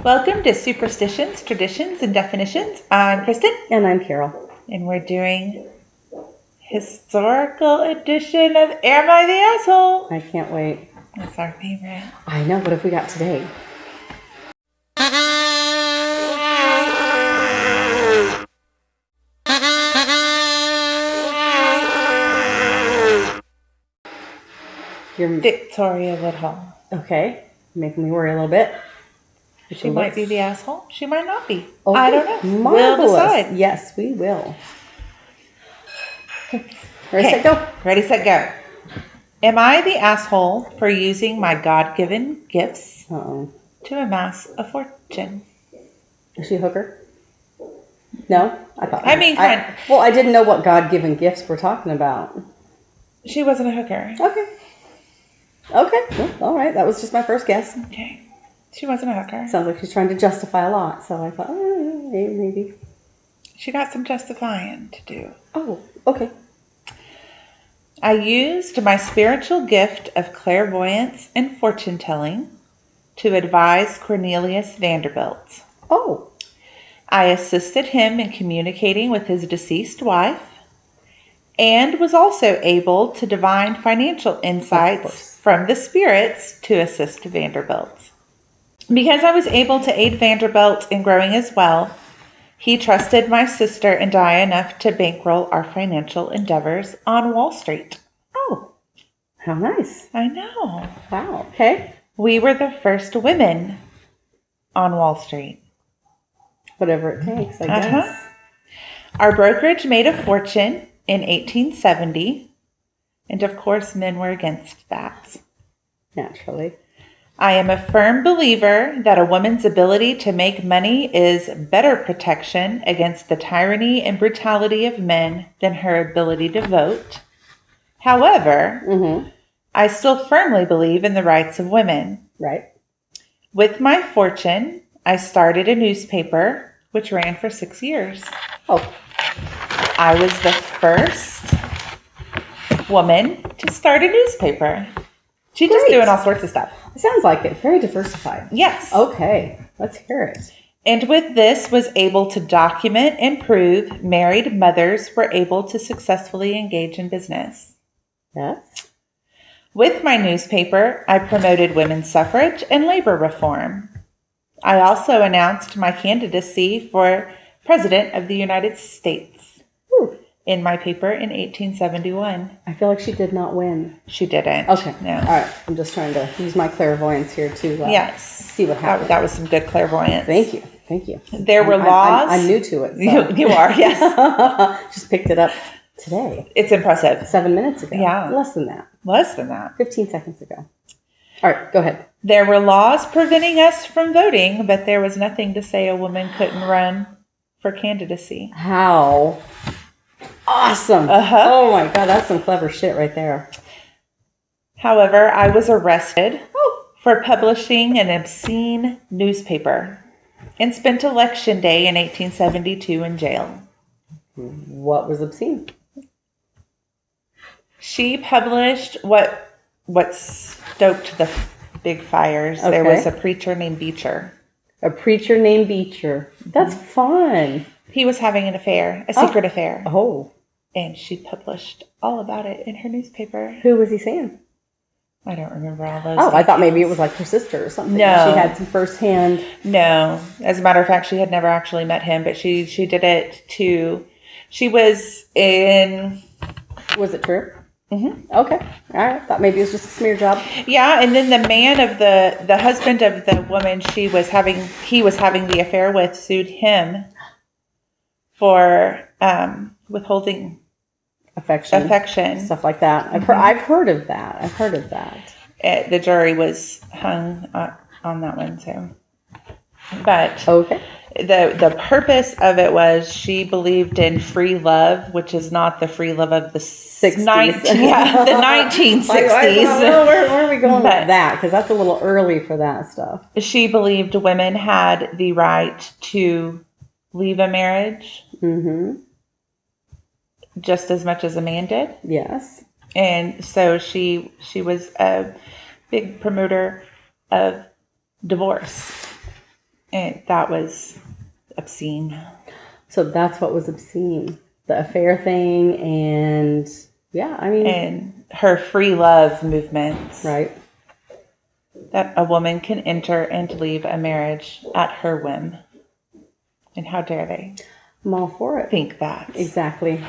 Welcome to Superstitions, Traditions, and Definitions. I'm Kristen. And I'm Carol. And we're doing historical edition of Am I the Asshole? I can't wait. That's our favorite. I know. What have we got today? Victoria Woodhull. Okay. Making me worry a little bit. She might be the asshole. She might not be. Okay. I don't know. Marvelous. We'll decide. Yes, we will. Ready, set, go. Ready, set, go. Am I the asshole for using my God-given gifts to amass a fortune? Is she a hooker? No? I didn't know what God-given gifts we're talking about. She wasn't a hooker. Okay. Well, all right. That was just my first guess. Okay. She wasn't a hooker. Sounds like she's trying to justify a lot, so I thought, maybe. She got some justifying to do. Oh, okay. I used my spiritual gift of clairvoyance and fortune-telling to advise Cornelius Vanderbilt. Oh. I assisted him in communicating with his deceased wife and was also able to divine financial insights from the spirits to assist Vanderbilt. Because I was able to aid Vanderbilt in growing his wealth, he trusted my sister and I enough to bankroll our financial endeavors on Wall Street. Oh, how nice. I know. Wow. Okay. We were the first women on Wall Street. Whatever it takes, I guess. Our brokerage made a fortune in 1870, and of course men were against that. Naturally. I am a firm believer that a woman's ability to make money is better protection against the tyranny and brutality of men than her ability to vote. However, I still firmly believe in the rights of women. Right. With my fortune, I started a newspaper, which ran for 6 years. Oh. I was the first woman to start a newspaper. She's just doing all sorts of stuff. It sounds like it. Very diversified. Yes. Okay. Let's hear it. And with this was able to document and prove married mothers were able to successfully engage in business. Yes. With my newspaper, I promoted women's suffrage and labor reform. I also announced my candidacy for President of the United States in my paper in 1871. I feel like she did not win. She didn't. Okay. No. All right. I'm just trying to use my clairvoyance here to see what happens. That was some good clairvoyance. Thank you. There were laws. I'm new to it. So. You are, yes. Just picked it up today. It's impressive. 7 minutes ago. Yeah. Less than that. 15 seconds ago. All right. Go ahead. There were laws preventing us from voting, but there was nothing to say a woman couldn't run for candidacy. How awesome. Oh my God, that's some clever shit right there. However, I was arrested for publishing an obscene newspaper and spent Election Day in 1872 in jail. What was obscene? She published what stoked the big fires. Okay. There was a preacher named Beecher. A preacher named Beecher. That's fun. He was having an affair, a secret affair. Oh. And she published all about it in her newspaper. Who was he saying? I don't remember all those. Oh, I thought maybe it was like her sister or something. No. She had some firsthand. No. As a matter of fact, she had never actually met him, but she did it she was in. Was it true? Mm-hmm. Okay. All right. Thought maybe it was just a smear job. Yeah, and then the man of the husband of the woman he was having the affair with sued him for withholding affection, stuff like that. I've heard of that. The jury was hung on that one too. But okay. The purpose of it was she believed in free love, which is not the free love of the 60s. The 1960s. Where are we going with that? Because that's a little early for that stuff. She believed women had the right to leave a marriage just as much as a man did. Yes. And so she was a big promoter of divorce. And that was obscene. So that's what was obscene. The affair thing and, yeah, I mean. And her free love movements. Right. That a woman can enter and leave a marriage at her whim. And how dare they? I'm all for it. Think that. Exactly.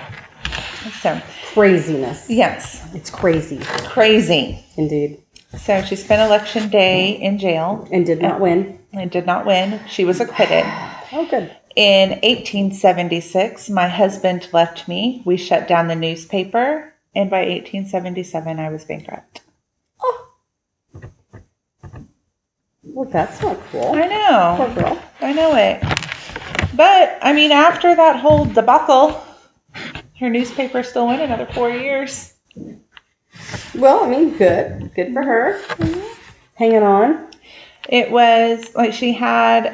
So. Craziness. Yes. It's crazy. Crazy. Indeed. So she spent election day in jail. And did not win. And did not win. She was acquitted. Oh, good. In 1876, my husband left me. We shut down the newspaper. And by 1877, I was bankrupt. Oh. Well, that's not cool. I know. Poor girl. I know it. But, I mean, after that whole debacle, her newspaper still went another 4 years. Well, I mean, good. Good for her. Mm-hmm. Hanging on. It was, like, she had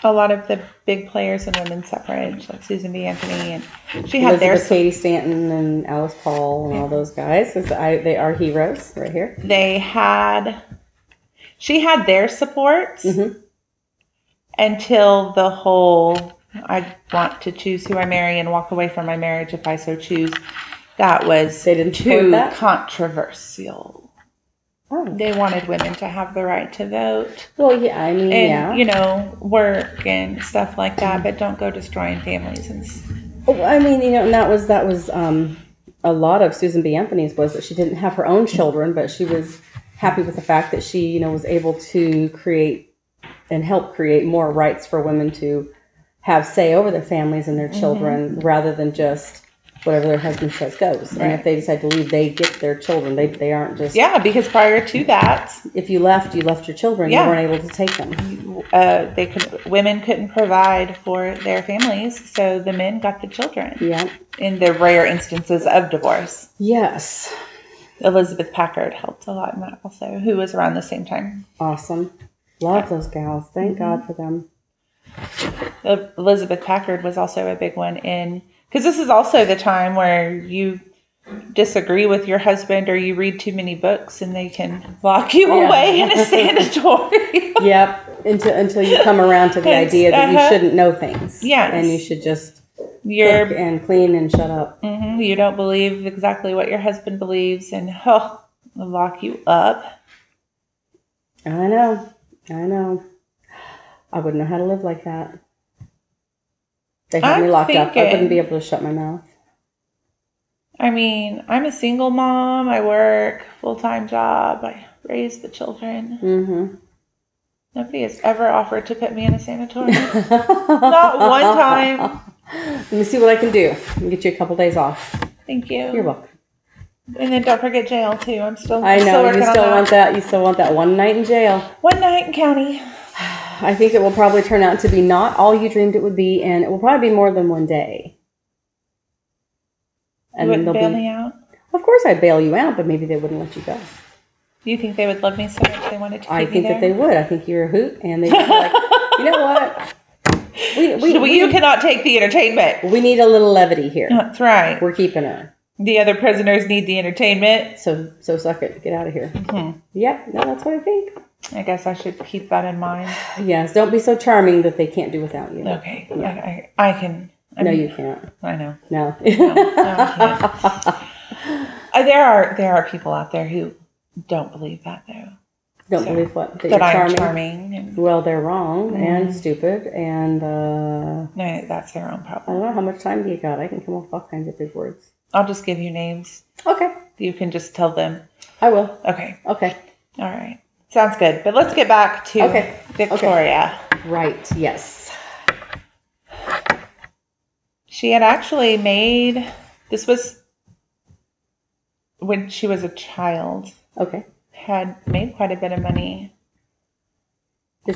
a lot of the big players in women's suffrage, like Susan B. Anthony, and she had Elizabeth Cady Stanton and Alice Paul and all those guys. They are heroes right here. She had their support mm-hmm. until the whole, I want to choose who I marry and walk away from my marriage if I so choose. That was too controversial. Oh. They wanted women to have the right to vote. Well, yeah, I mean, and, work and stuff like that, but don't go destroying families. Well, I mean, and that was a lot of Susan B. Anthony's was that she didn't have her own children, but she was happy with the fact that she, was able to create and help create more rights for women to have say over their families and their children, mm-hmm. rather than just whatever their husband says goes. Right. And if they decide to leave, they get their children. They aren't just... Yeah, because prior to that... If you left your children. Yeah. You weren't able to take them. Women couldn't provide for their families, so the men got the children. Yeah. In the rare instances of divorce. Yes. Elizabeth Packard helped a lot in that also, who was around the same time. Awesome. Love those gals. Thank God for them. Elizabeth Packard was also a big one in... Because this is also the time where you disagree with your husband or you read too many books and they can lock you away in a sanatorium. Yep. Until you come around to the idea that you shouldn't know things. Yes. And you should just cook and clean and shut up. Mm-hmm, you don't believe exactly what your husband believes and they'll lock you up. I know. I wouldn't know how to live like that. They had me locked up. I wouldn't be able to shut my mouth. I mean, I'm a single mom. I work full-time job. I raise the children. Mm-hmm. Nobody has ever offered to put me in a sanatorium. Not one time. Let me see what I can do. I'll get you a couple days off. Thank you. You're welcome. And then don't forget jail too. I know you still want that. You still want that one night in jail. One night in county. I think it will probably turn out to be not all you dreamed it would be, and it will probably be more than one day. And you wouldn't bail me out? Of course I'd bail you out, but maybe they wouldn't let you go. Do you think they would love me so much they wanted to keep me there? I think that they would. I think you're a hoot, and they'd be like, you know what? You cannot take the entertainment. We need a little levity here. That's right. We're keeping her. The other prisoners need the entertainment. So suck it. Get out of here. Mm-hmm. Yep. No, that's what I think. I guess I should keep that in mind. Yes. Don't be so charming that they can't do without you. Okay. Yeah. I can. No, you can't. I know. No. I can't. There are people out there who don't believe that, though. Don't believe what? That I'm charming. Well, they're wrong and stupid and... No, that's their own problem. I don't know. How much time do you got? I can come up with all kinds of big words. I'll just give you names. Okay. You can just tell them. I will. Okay. All right. Sounds good. But let's get back to Victoria. Okay. Right. Yes. She had actually made... This was when she was a child. Okay. Had made quite a bit of money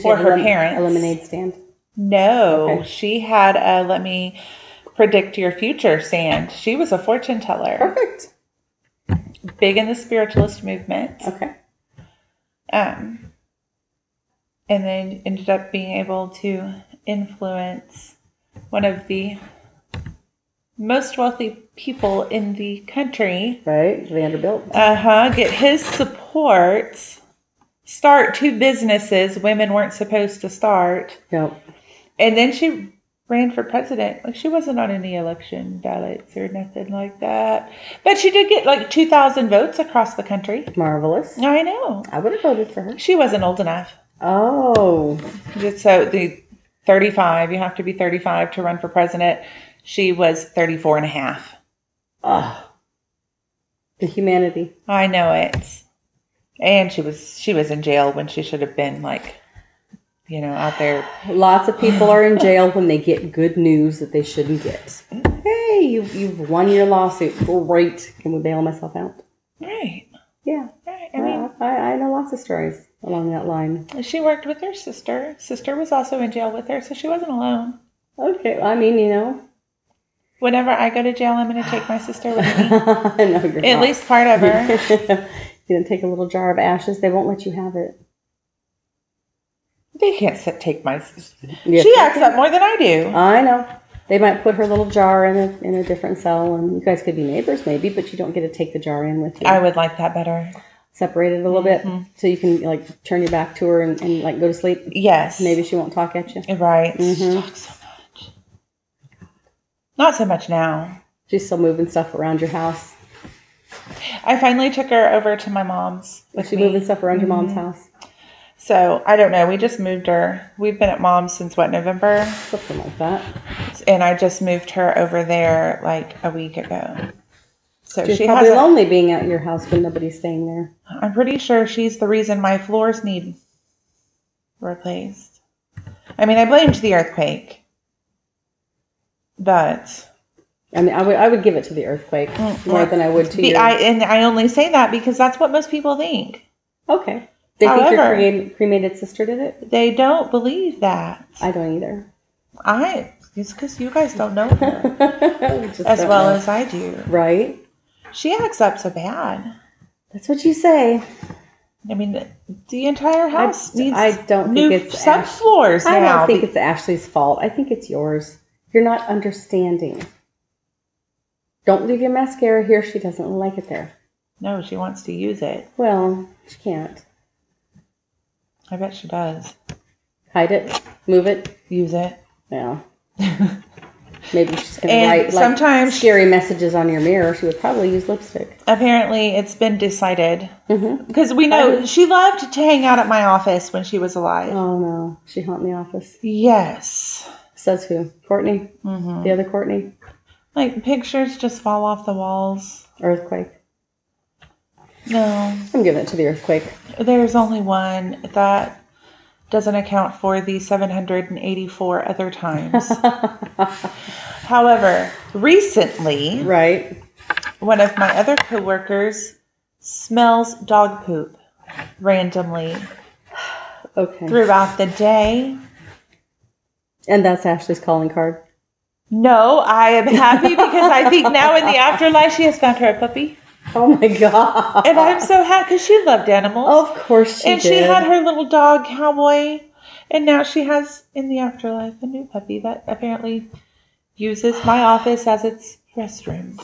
for her parents. A lemonade stand? No. Okay. She had a let me predict your future stand. She was a fortune teller. Perfect. Big in the spiritualist movement. Okay. And then ended up being able to influence one of the most wealthy people in the country. Right, Vanderbilt. Get his support start 2 businesses women weren't supposed to start. Yep. And then she ran for president. Like, she wasn't on any election ballots or nothing like that. But she did get like 2,000 votes across the country. Marvelous. I know. I would have voted for her. She wasn't old enough. Oh. So the 35, you have to be 35 to run for president. She was 34 and a half. Oh. The humanity. I know it. And she was in jail when she should have been, like, you know, out there. Lots of people are in jail when they get good news that they shouldn't get. Hey, you've won your lawsuit. Great. Can we bail myself out? Right. Yeah. Right. I mean, I know lots of stories along that line. she worked with her sister. Sister was also in jail with her, so she wasn't alone. Okay. I mean, you know. Whenever I go to jail, I'm going to take my sister with me. No, you're not. At least part of her. You don't take a little jar of ashes. They won't let you have it. They can't take my sister. Yes, She acts up more than I do. I know. They might put her little jar in a different cell, and you guys could be neighbors maybe, but you don't get to take the jar in with you. I would like that better. Separate it a little bit so you can like turn your back to her and like go to sleep. Yes. Maybe she won't talk at you. Right. Mm-hmm. She talks so much. Not so much now. She's still moving stuff around your house. I finally took her over to my mom's. Was she moving stuff around your mom's house? So, I don't know. We just moved her. We've been at mom's since, November? Something like that. And I just moved her over there like a week ago. So She's she probably hasn't. lonely being at your house when nobody's staying there. I'm pretty sure she's the reason my floors need replaced. I mean, I blamed the earthquake. But I mean, I would give it to the earthquake more than I would to you. And I only say that because that's what most people think. Okay. They However, think your cremated sister did it? They don't believe that. I don't either. It's because you guys don't know her as well as I do. Right? She acts up so bad. That's what you say. I mean, the entire house needs I don't think it's subfloors now. I don't think it's Ashley's fault. I think it's yours. You're not understanding. Don't leave your mascara here. She doesn't like it there. No, she wants to use it. Well, she can't. I bet she does. Hide it. Move it. Use it. Yeah. Maybe she's going to write sometimes scary messages on your mirror. She would probably use lipstick. Apparently, it's been decided. Because we know she loved to hang out at my office when she was alive. Oh, no. She haunt the office. Yes. Says who? Courtney? The other Courtney? Like, pictures just fall off the walls. Earthquake. No. I'm giving it to the earthquake. There's only one that doesn't account for the 784 other times. However, recently, right, one of my other coworkers smells dog poop randomly throughout the day. And that's Ashley's calling card? No, I am happy because I think now in the afterlife she has found her a puppy. Oh my God. And I'm so happy because she loved animals. Of course she did. And she had her little dog, Cowboy. And now she has, in the afterlife, a new puppy that apparently uses my office as its restroom.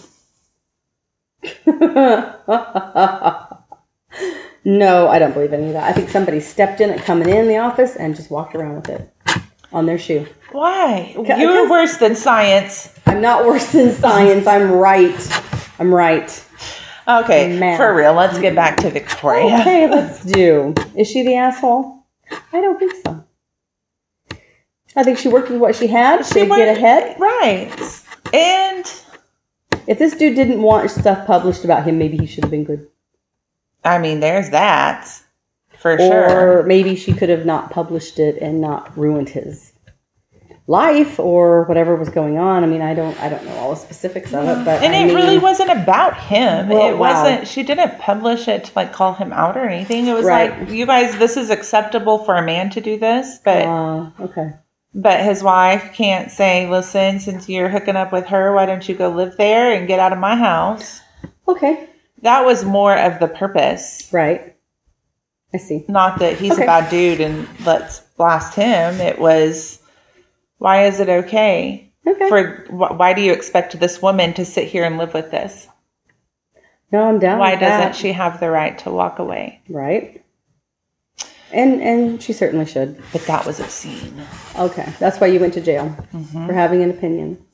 No, I don't believe any of that. I think somebody stepped in it coming in the office and just walked around with it on their shoe. Why? You're worse than science. I'm not worse than science. I'm right. Okay, for real. Let's get back to Victoria. Okay, let's do. Is she the asshole? I don't think so. I think she worked with what she had. She get ahead. Right. And if this dude didn't want stuff published about him, maybe he should have been good. I mean, there's that. For sure. Or maybe she could have not published it and not ruined his life or whatever was going on. I mean, I don't know all the specifics of it, but it really wasn't about him. Well, it wasn't. She didn't publish it to like call him out or anything. It was like, you guys, this is acceptable for a man to do this, but okay. But his wife can't say, "Listen, since you're hooking up with her, why don't you go live there and get out of my house?" Okay. That was more of the purpose. Right. I see. Not that he's a bad dude and let's blast him. It was, why is it okay? Why do you expect this woman to sit here and live with this? No, I'm down Why with that. doesn't she have the right to walk away? Right. And she certainly should. But that was obscene. Okay, that's why you went to jail for having an opinion.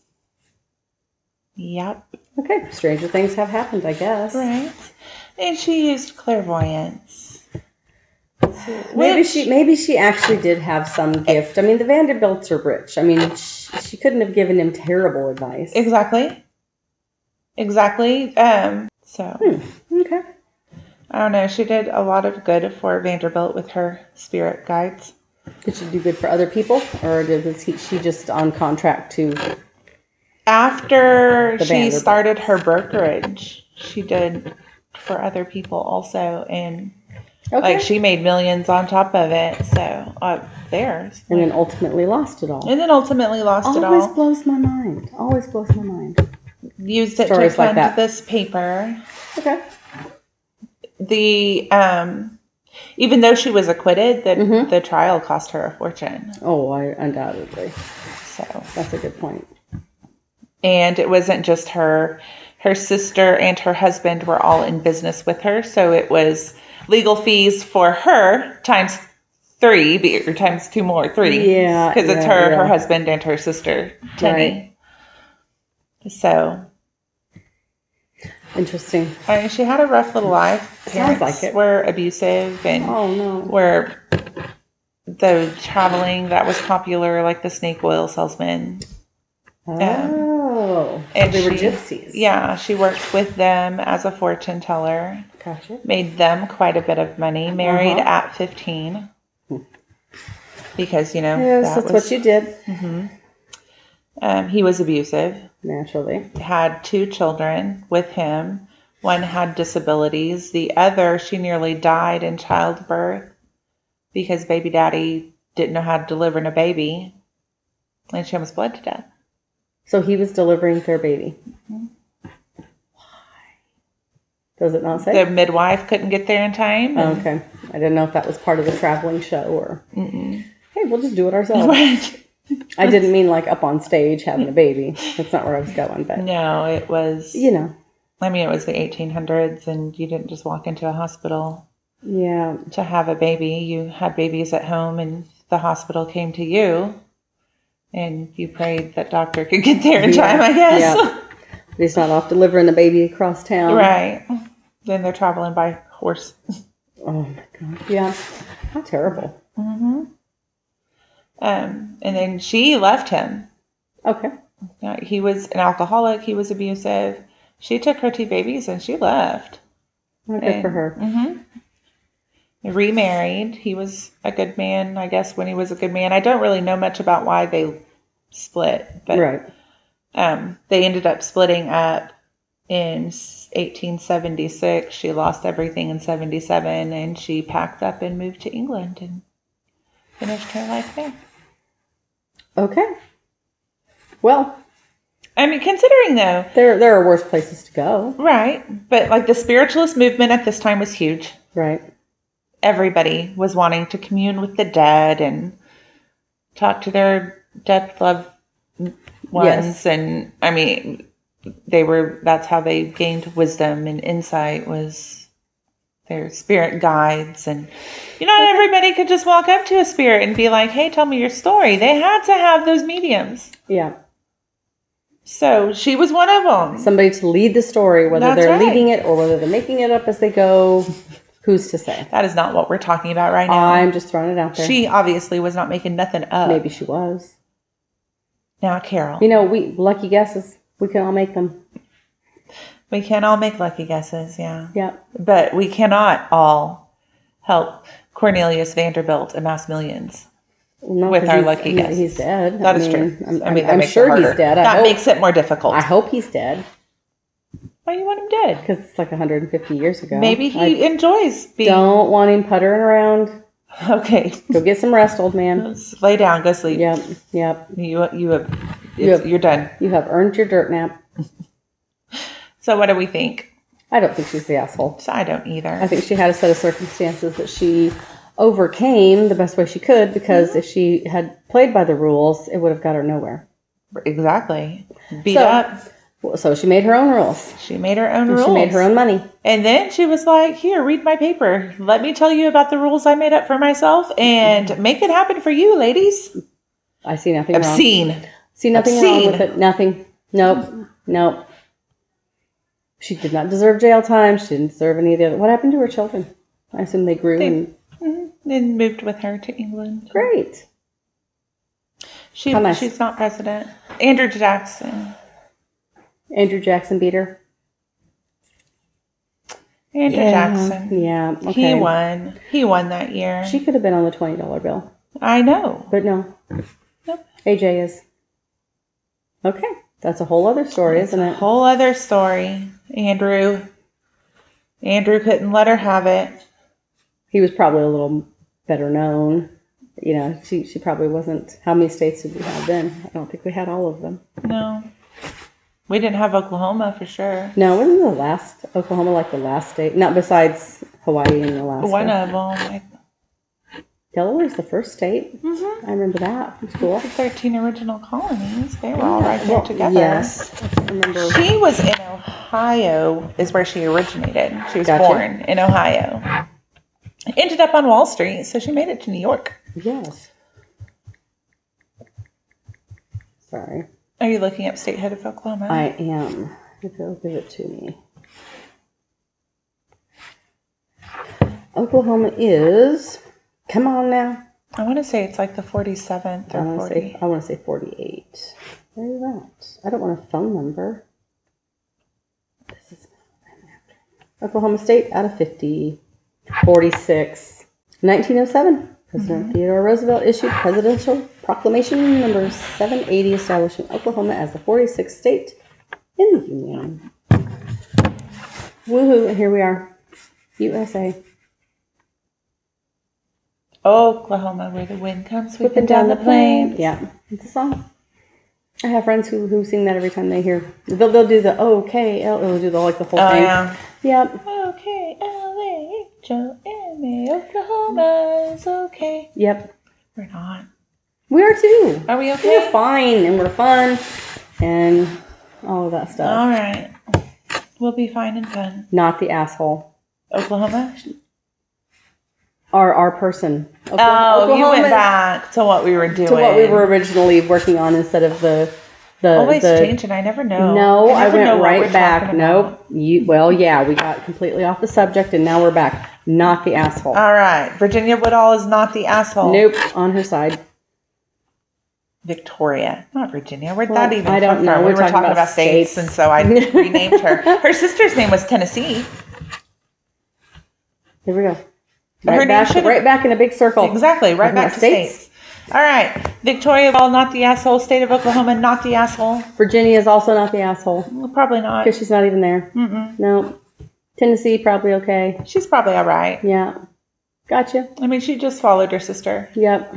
Yep. Okay, stranger things have happened, I guess. Right. And she used clairvoyance. Maybe she actually did have some gift. I mean, the Vanderbilts are rich. I mean, she couldn't have given him terrible advice. Exactly. So. Okay. I don't know. She did a lot of good for Vanderbilt with her spirit guides. Did she do good for other people, or was she just on contract to? After she started her brokerage, she did for other people also, and like she made millions on top of it. So theirs, and then ultimately lost it all. Always blows my mind. Always blows my mind. Used it to fund this paper. Okay. Even though she was acquitted, the trial cost her a fortune. Oh, undoubtedly. So that's a good point. And it wasn't just her. Her sister and her husband were all in business with her. So it was legal fees for her times 3, or times 2 more, 3. Yeah. Because it's her husband, and her sister, Tenny. Right. So. Interesting. I mean, she had a rough little life. Sounds like it. Were abusive and were the traveling that was popular, like the snake oil salesman. And they were gypsies. Yeah, she worked with them as a fortune teller. Gotcha. Made them quite a bit of money. Married at 15. Because, yes, that's what you did. Mm-hmm. He was abusive. Naturally. Had 2 children with him. One had disabilities. The other, she nearly died in childbirth because baby daddy didn't know how to deliver a baby. And she almost bled to death. So he was delivering their baby. Mm-hmm. Why? Does it not say? The midwife couldn't get there in time. Okay. I didn't know if that was part of the traveling show or... Mm-mm. Hey, we'll just do it ourselves. I didn't mean like up on stage having a baby. That's not where I was going. But no, it was... I mean, it was the 1800s, and you didn't just walk into a hospital to have a baby. You had babies at home, and the hospital came to you, and you prayed that doctor could get there in time, I guess. Yeah. He's not off delivering a baby across town. Right. Then they're traveling by horse. Oh, my God. Yeah. How terrible. Mm-hmm. And then she left him. Okay. He was an alcoholic. He was abusive. She took her 2 babies and she left. Well, good for her. Mm-hmm. Remarried. He was a good man, I guess, when he was a good man. I don't really know much about why they split. But, they ended up splitting up in 1876. She lost everything in 77, and she packed up and moved to England and finished her life there. Okay. Well... I mean, considering though... There are worse places to go. Right. But like the spiritualist movement at this time was huge. Right. Everybody was wanting to commune with the dead and talk to their dead loved ones. Yes. And I mean, that's how they gained wisdom and insight, was their spirit guides. And not everybody could just walk up to a spirit and be like, hey, tell me your story. They had to have those mediums. Yeah. So she was one of them. Somebody to lead the story, whether they're leading it or whether they're making it up as they go. Who's to say? That is not what we're talking about right now. I'm just throwing it out there. She obviously was not making nothing up. Maybe she was. Now, Carol. We lucky guesses. We can all make them. We can all make lucky guesses, yeah. Yeah. But we cannot all help Cornelius Vanderbilt amass millions. With our lucky guess. He's dead. That is true. I'm sure he's dead. That makes it more difficult. I hope he's dead. Why do you want him dead? Because it's like 150 years ago. Maybe he enjoys being... Don't want him puttering around. Okay. Go get some rest, old man. Let's lay down. Go sleep. Yep. You're done. You have earned your dirt nap. So what do we think? I don't think she's the asshole. I don't either. I think she had a set of circumstances that she overcame the best way she could, because if she had played by the rules, it would have got her nowhere. Exactly. Beat up. So she made her own rules. She made her own And rules. she made her own money. And then she was like, here, read my paper. Let me tell you about the rules I made up for myself and make it happen for you, ladies. I see nothing Obscene. wrong. See nothing wrong with it. Nothing. Nope. She did not deserve jail time. She didn't deserve any of the other. What happened to her children? I assume they grew and then moved with her to England. Great. She's not president. Andrew Jackson. Andrew Jackson beat her. Andrew Jackson. Yeah. Okay. He won that year. She could have been on the $20 bill. I know. But no. Nope. AJ is. Okay. That's a whole other story, isn't it? A whole other story. Andrew couldn't let her have it. He was probably a little better known. You know, she probably wasn't. How many states did we have then? I don't think we had all of them. No. We didn't have Oklahoma for sure. No, wasn't Oklahoma like the last state? Not besides Hawaii and Alaska. One of them. Delaware's the first state. Mm-hmm. I remember that. It's cool. The 13 original colonies. They were all right there together. Yes. I remember. She was in Ohio, is where she originated. She was born in Ohio. Ended up on Wall Street, so she made it to New York. Yes. Sorry. Are you looking up statehood of Oklahoma? I am. If they'll give it to me. Oklahoma is, come on now. I want to say it's like the 47th or 40. I want to say 48. Where is that? I don't want a phone number. This is Oklahoma State out of 50. 46. 1907. President Theodore Roosevelt issued Presidential Proclamation number 780 establishing Oklahoma as the 46th state in the Union. Woohoo, and here we are. USA. Oklahoma, where the wind comes whipping down the plains. Yeah, it's a song. I have friends who sing that every time they hear. They'll do the O-K-L. They'll do the whole thing. Yeah. Yep. O-K-L-A-H-O-M-A. Oklahoma is okay. Yep. We're not. We are too. Are we okay? We're fine and we're fun and all of that stuff. All right. We'll be fine and fun. Not the asshole. Oklahoma? Our person. Oklahoma, you went back to what we were doing. To what we were originally working on instead of the always changing. I never know. No, I went right back. Nope. We got completely off the subject and now we're back. Not the asshole. All right. Virginia Woodhull is not the asshole. Nope. On her side. Victoria, not Virginia. Where'd that even I don't come know. from? We were talking about states, and so I renamed her. Her sister's name was Tennessee. Here we go. Right back in a big circle. Exactly. Right back to states. All right. Victoria, well, not the asshole. State of Oklahoma, not the asshole. Virginia is also not the asshole. Well, probably not. Because she's not even there. No. Tennessee, probably okay. She's probably all right. Yeah. Gotcha. I mean, she just followed her sister. Yep.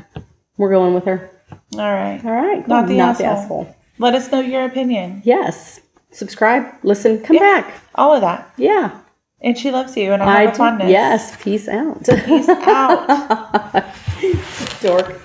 We're going with her. All right. All right. Cool. Not the asshole. asshole. Let us know your opinion. Yes. Subscribe. Listen. Come back. All of that. Yeah. And she loves you, and I have a fondness. Yes. Peace out. Peace out. Dork.